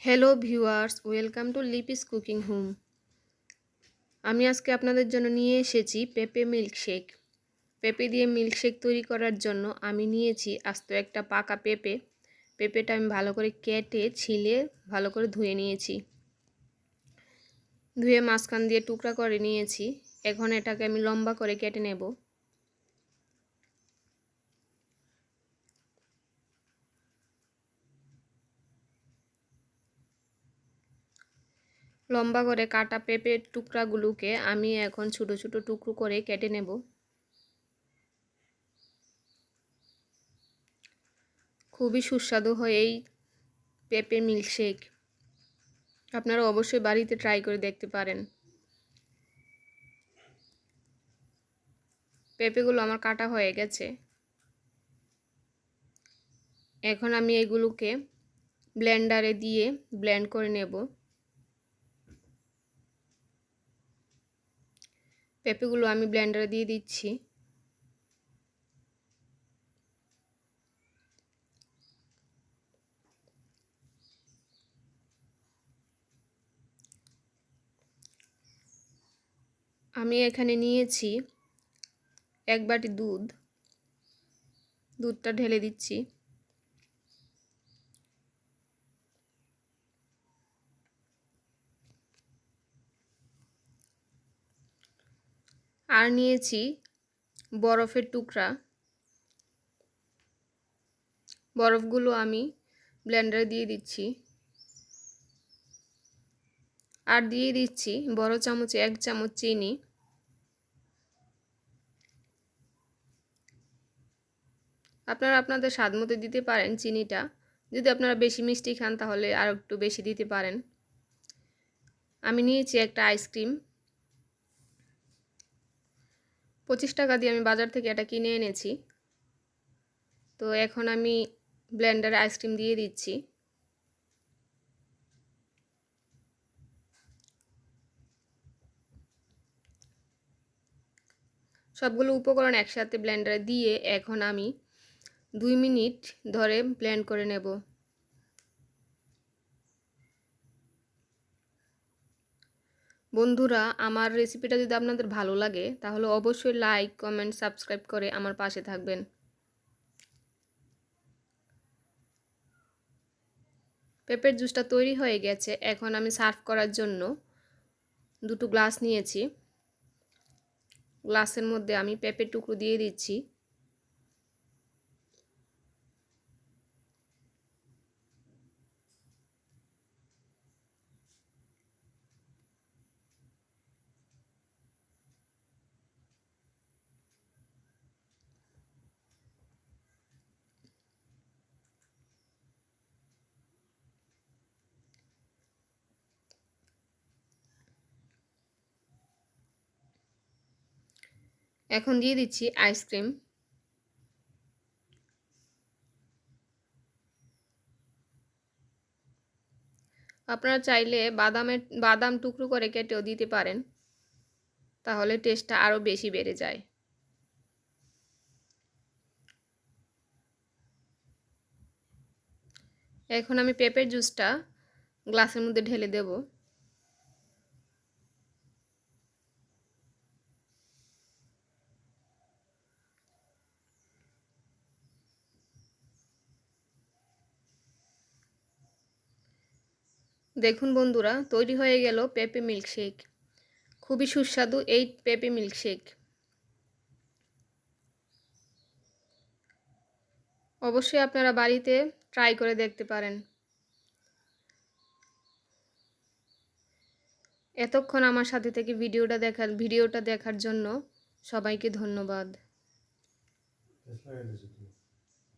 Hello viewers, welcome to Lipi's cooking home. আমি আজকে আপনাদের জন্য নিয়ে এসেছি পেঁপে মিল্কশেক। পেঁপে দিয়ে মিল্কশেক তৈরি করার জন্য আমি নিয়েছি আস্ত একটা পাকা পেঁপে। পেঁপেটা আমি ভালো করে কেটে ছিলে ভালো করে ধুয়ে নিয়েছি। ধুয়ে মাঝখান দিয়ে টুকরা করে নিয়েছি। এখন এটাকে আমি লম্বা করে কেটে নেব। লম্বা করে কাটা পেঁপের টুকরাগুলোকে আমি এখন ছোট ছোট টুকরো করে কেটে নেব। খুবই সুস্বাদু হয় এই পেঁপে মিল্কশেক। আপনারা অবশ্যই বাড়িতে ট্রাই করে দেখতে পারেন। পেঁপেগুলো আমার কাটা হয়ে গেছে। এখন আমি এগুলোকে ব্লেন্ডারে দিয়ে ব্লেন্ড করে নেব। পেঁপেগুলো আমি ব্লেন্ডারে দিয়ে দিচ্ছি। আমি এখানে নিয়েছি 1 বাটি দুধটা ঢেলে দিচ্ছি। আর নিয়েছি বরফের টুকরা। বরফগুলো আমি ব্লেন্ডারে দিয়ে দিচ্ছি। আর দিয়ে দিচ্ছি বড় চামচে 1 চামচ চিনি। আপনারা আপনাদের স্বাদ মতো দিতে পারেন চিনিটা। যদি আপনারা বেশি মিষ্টি খান তাহলে আর একটু বেশি দিতে পারেন। আমি নিয়েছি একটা আইসক্রিম। 25 টাকা দিয়ে আমি বাজার থেকে এটা কিনে এনেছি। তো এখন আমি ব্লেন্ডারে আইসক্রিম দিয়ে দিচ্ছি। সবগুলো উপকরণ একসাথে ব্লেন্ডারে দিয়ে এখন আমি 2 মিনিট ধরে ব্লেন্ড করে নেব। বন্ধুরা, আমার রেসিপিটা যদি আপনাদের ভালো লাগে তাহলে অবশ্যই লাইক, কমেন্ট, সাবস্ক্রাইব করে আমার পাশে থাকবেন। পেঁপের জুসটা তৈরি হয়ে গেছে। এখন আমি সার্ভ করার জন্য 2টো গ্লাস নিয়েছি। গ্লাসের মধ্যে আমি পেঁপের টুকরো দিয়ে দিচ্ছি। এখন দিয়ে দিচ্ছি আইসক্রিম। আপনারা চাইলে বাদাম টুকরো করে কেটেও দিতে পারেন, তাহলে টেস্টটা আরও বেশি বেড়ে যায়। এখন আমি পেঁপের জুসটা গ্লাসের মধ্যে ঢেলে দেব। দেখুন বন্ধুরা, তৈরি হয়ে গেল পেঁপে মিল্কশেক। খুবই সুস্বাদু এই পেঁপে মিল্কশেক। অবশ্যই আপনারা বাড়িতে ট্রাই করে দেখতে পারেন। এতক্ষণ আমার সাথে থেকে ভিডিওটা দেখার জন্য সবাইকে ধন্যবাদ।